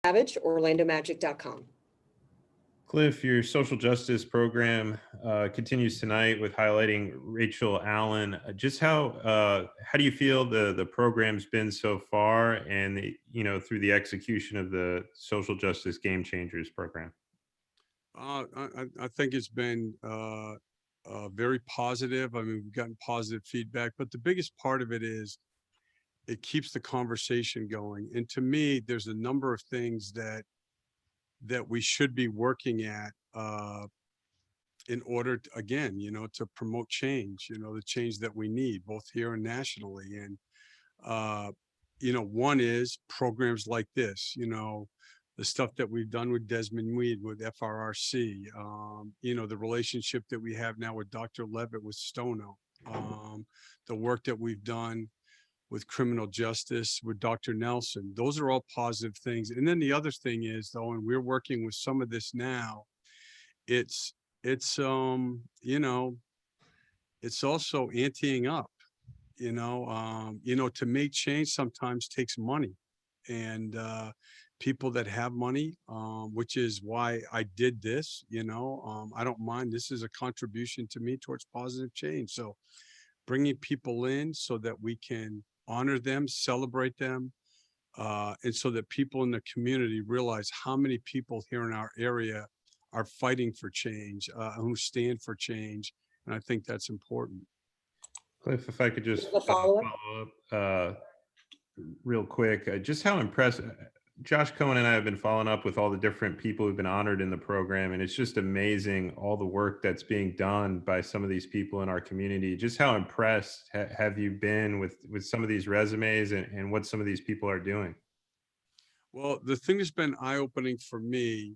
Savage, OrlandoMagic.com. Cliff, your social justice program continues tonight with highlighting Rachel Allen. Just how do you feel the program's been so far, and through the execution of the social justice game changers program? I think it's been very positive. I mean, we've gotten positive feedback, but the biggest part of it is it keeps the conversation going. And to me, there's a number of things that we should be working at in order to, again, to promote change, the change that we need both here and nationally. And uh, one is programs like this, the stuff that we've done with Desmond Weed, with FRRC, the relationship that we have now with Dr. Levitt, with Stono, the work that we've done with criminal justice, with Dr. Nelson. Those are all positive things. And then the other thing is, though, and we're working with some of this now, it's it's also anteing up. To make change sometimes takes money, and people that have money, which is why I did this. I don't mind. This is a contribution to me towards positive change. So bringing people in so that we can honor them, celebrate them, and so that people in the community realize how many people here in our area are fighting for change, who stand for change. And I think that's important. Cliff, if I could just A follow-up? follow up real quick, just how impressed Josh Cohen and I have been following up with all the different people who've been honored in the program, and it's just amazing all the work that's being done by some of these people in our community. Just how impressed have you been with some of these resumes and what some of these people are doing? Well, the thing that's been eye-opening for me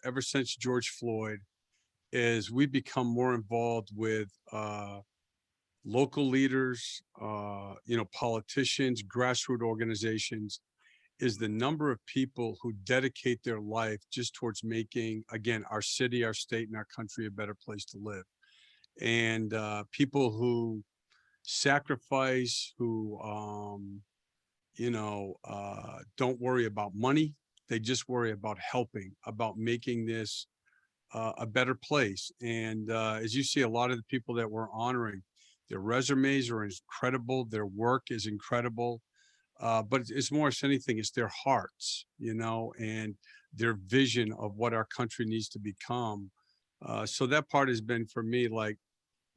ever since George Floyd is we become more involved with local leaders, politicians, grassroots organizations, is the number of people who dedicate their life just towards making, again, our city, our state, and our country a better place to live. And people who sacrifice, who, don't worry about money. They just worry about helping, about making this a better place. And as you see, a lot of the people that we're honoring, their resumes are incredible. Their work is incredible. But it's more than anything, it's their hearts, and their vision of what our country needs to become. So that part has been for me, like,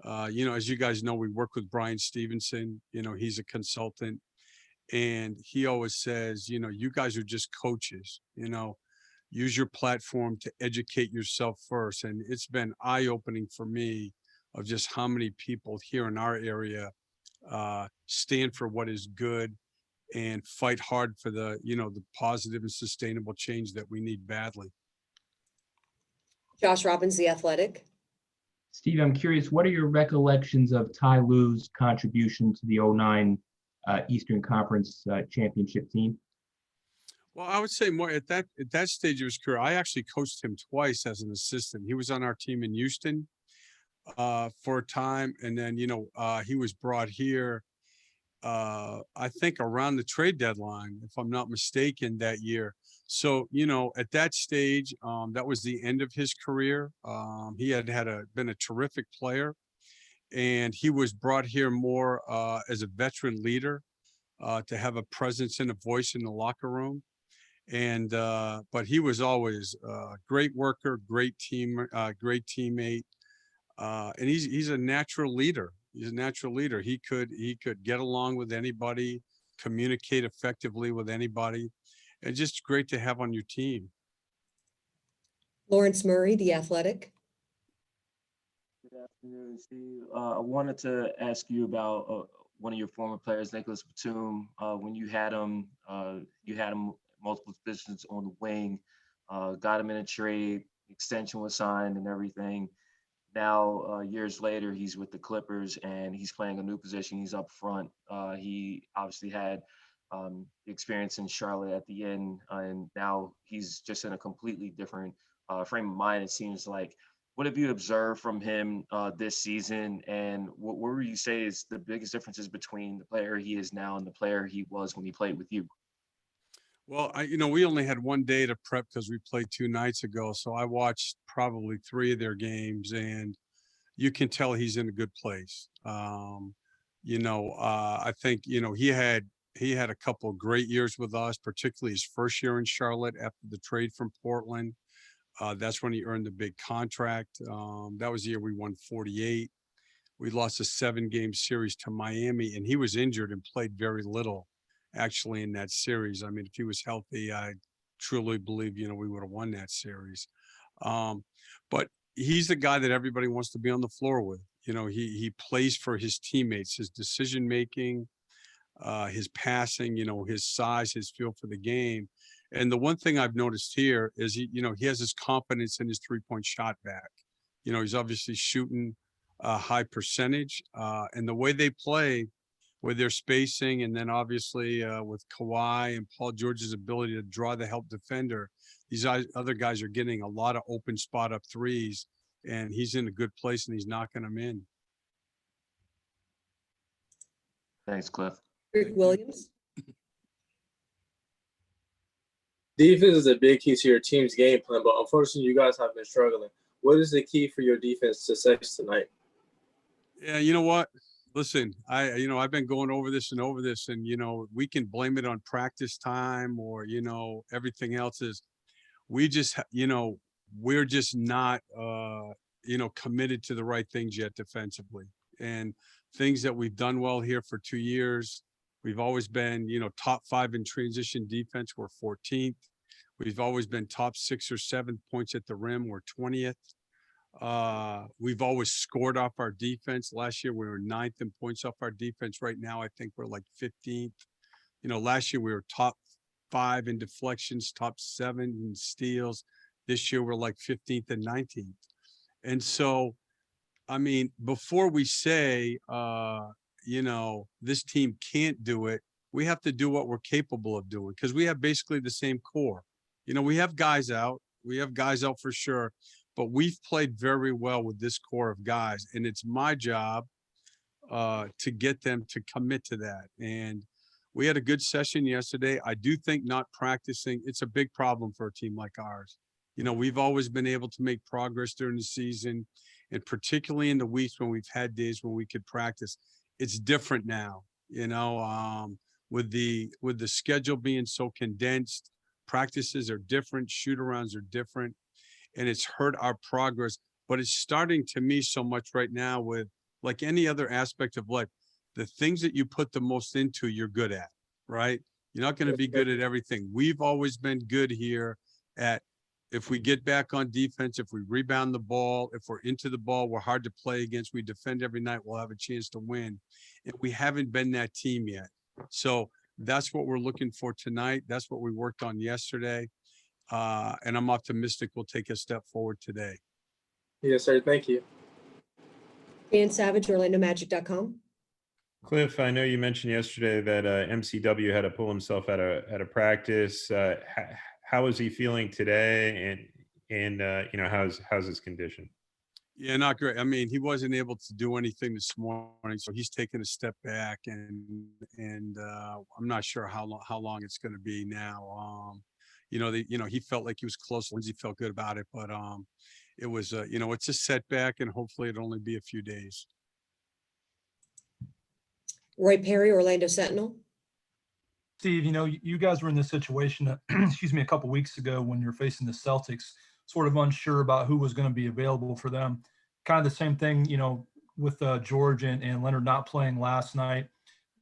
as you guys know, we work with Brian Stevenson. He's a consultant, and he always says, you guys are just coaches. Use your platform to educate yourself first. And it's been eye-opening for me of just how many people here in our area stand for what is good and fight hard for the positive and sustainable change that we need badly. Josh Robbins, The Athletic. Steve, I'm curious, what are your recollections of Ty Lue's contribution to the '09 Eastern Conference championship team? Well, I would say more at that stage of his career. I actually coached him twice as an assistant. He was on our team in Houston for a time, and then he was brought here. I think around the trade deadline, if I'm not mistaken, that year. So at that stage, that was the end of his career. He had been a terrific player, and he was brought here more as a veteran leader to have a presence and a voice in the locker room. And but he was always a great worker, great teammate, and he's a natural leader. He's a natural leader. He could get along with anybody, communicate effectively with anybody, and just great to have on your team. Lawrence Murray, The Athletic. Good afternoon, Steve. I wanted to ask you about one of your former players, Nicholas Batum. When you had him multiple positions on the wing, got him in a trade, extension was signed and everything. Now, years later, he's with the Clippers and he's playing a new position. He's up front. He obviously had the experience in Charlotte at the end, and now he's just in a completely different frame of mind, it seems like. What have you observed from him this season, and what would you say is the biggest differences between the player he is now and the player he was when he played with you? Well, we only had one day to prep because we played 2 nights ago. So I watched probably 3 of their games, and you can tell he's in a good place. I think, he had a couple of great years with us, particularly his first year in Charlotte after the trade from Portland. That's when he earned the big contract. That was the year we won 48. We lost a 7-game series to Miami, and he was injured and played very little actually in that series. I mean, if he was healthy, I truly believe, we would have won that series. But he's the guy that everybody wants to be on the floor with. He plays for his teammates, his decision making, his passing, his size, his feel for the game. And the one thing I've noticed here is he has his confidence in his 3-point shot back. He's obviously shooting a high percentage, and the way they play with their spacing, and then obviously with Kawhi and Paul George's ability to draw the help defender, these other guys are getting a lot of open spot up threes, and he's in a good place and he's knocking them in. Thanks, Cliff. Rick Williams. Defense is a big key to your team's game plan, but unfortunately, you guys have been struggling. What is the key for your defense success tonight? Yeah, you know what? Listen, I've been going over this, and we can blame it on practice time or, everything else is we just, we're just not, committed to the right things yet defensively, and things that we've done well here for 2 years. We've always been, top 5 in transition defense. We're 14th. We've always been top 6 or 7 points at the rim. We're 20th. We've always scored off our defense. Last year we were 9th in points off our defense. Right now I think we're like 15th. Last year we were top 5 in deflections, top 7 in steals. This year we're like 15th and 19th. And so, I mean, before we say, this team can't do it, we have to do what we're capable of doing, because we have basically the same core. We have guys out. We have guys out for sure, but we've played very well with this core of guys, and it's my job to get them to commit to that. And we had a good session yesterday. I do think not practicing, it's a big problem for a team like ours. We've always been able to make progress during the season, and particularly in the weeks when we've had days when we could practice. It's different now, with the schedule being so condensed. Practices are different, shoot-arounds are different, and it's hurt our progress. But it's starting to me so much right now with, like any other aspect of life, the things that you put the most into, you're good at, right? You're not going to be good at everything. We've always been good here at, if we get back on defense, if we rebound the ball, if we're into the ball, we're hard to play against, we defend every night, we'll have a chance to win. And we haven't been that team yet. So that's what we're looking for tonight. That's what we worked on yesterday. And I'm optimistic we'll take a step forward today. Yes, sir. Thank you. Dan Savage, OrlandoMagic.com. Cliff, I know you mentioned yesterday that MCW had to pull himself out of practice. How is he feeling today? And how's his condition? Yeah, not great. I mean, he wasn't able to do anything this morning, so he's taken a step back, and I'm not sure how long it's going to be now. He felt like he was close. Lindsay felt good about it, but it was it's a setback, and hopefully it'll only be a few days. Roy Perry, Orlando Sentinel. Steve, you guys were in this situation, excuse me, a couple weeks ago when you're facing the Celtics, sort of unsure about who was going to be available for them. Kind of the same thing, with George and Leonard not playing last night.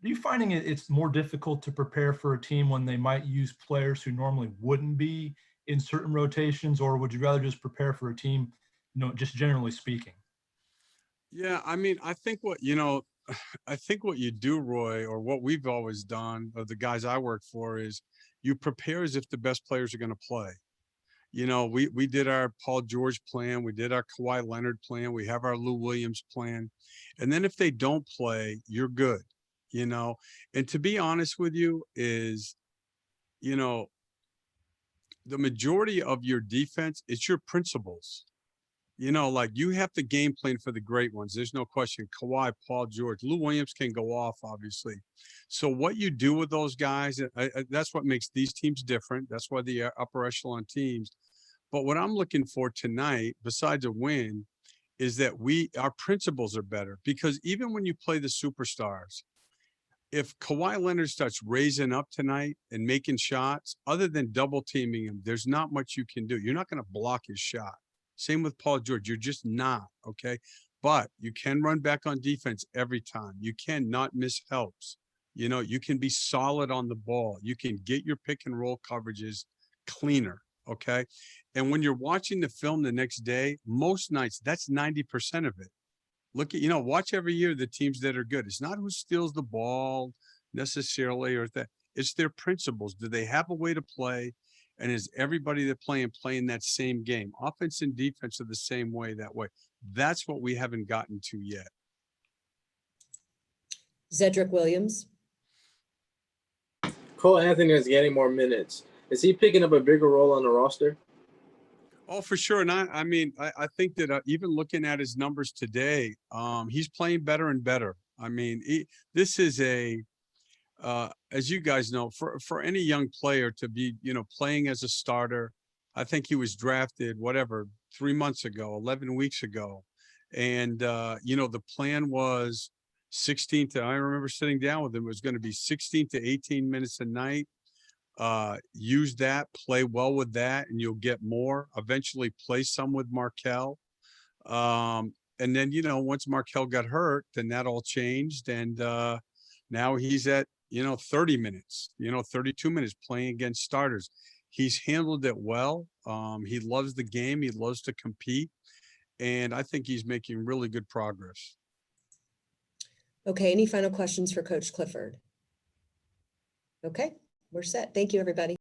Are you finding it's more difficult to prepare for a team when they might use players who normally wouldn't be in certain rotations, or would you rather just prepare for a team, just generally speaking? Yeah, I mean, I think what you do, Roy, or what we've always done, or the guys I work for, is you prepare as if the best players are going to play. We did our Paul George plan. We did our Kawhi Leonard plan. We have our Lou Williams plan. And then if they don't play, you're good, And to be honest with you is, the majority of your defense, it's your principles. You know, like you have to game plan for the great ones. There's no question. Kawhi, Paul George, Lou Williams can go off, obviously. So what you do with those guys, that's what makes these teams different. That's why the upper echelon teams. But what I'm looking for tonight, besides a win, is that our principles are better, because even when you play the superstars, if Kawhi Leonard starts raising up tonight and making shots, other than double teaming him, there's not much you can do. You're not going to block his shot. Same with Paul George. You're just not, okay? But you can run back on defense every time. You cannot miss helps. You know, you can be solid on the ball. You can get your pick and roll coverages cleaner, okay? And when you're watching the film the next day, most nights, that's 90% of it. Look at, watch every year the teams that are good. It's not who steals the ball necessarily or that. It's their principles. Do they have a way to play? And is everybody they're playing that same game? Offense and defense are the same way that way. That's what we haven't gotten to yet. Zedrick Williams. Cole Anthony is getting more minutes. Is he picking up a bigger role on the roster? Oh, for sure. And I think that even looking at his numbers today, he's playing better and better. I mean, this is as you guys know, for any young player to be, playing as a starter. I think he was drafted, 3 months ago, 11 weeks ago. And, the plan was I remember sitting down with him, it was going to be 16 to 18 minutes a night. Use that, play well with that, and you'll get more. Eventually play some with Markelle. And then, once Markelle got hurt, then that all changed. And now he's at, 30 minutes, 32 minutes playing against starters. He's handled it well. He loves the game. He loves to compete. And I think he's making really good progress. Okay, any final questions for Coach Clifford? Okay, we're set. Thank you, everybody.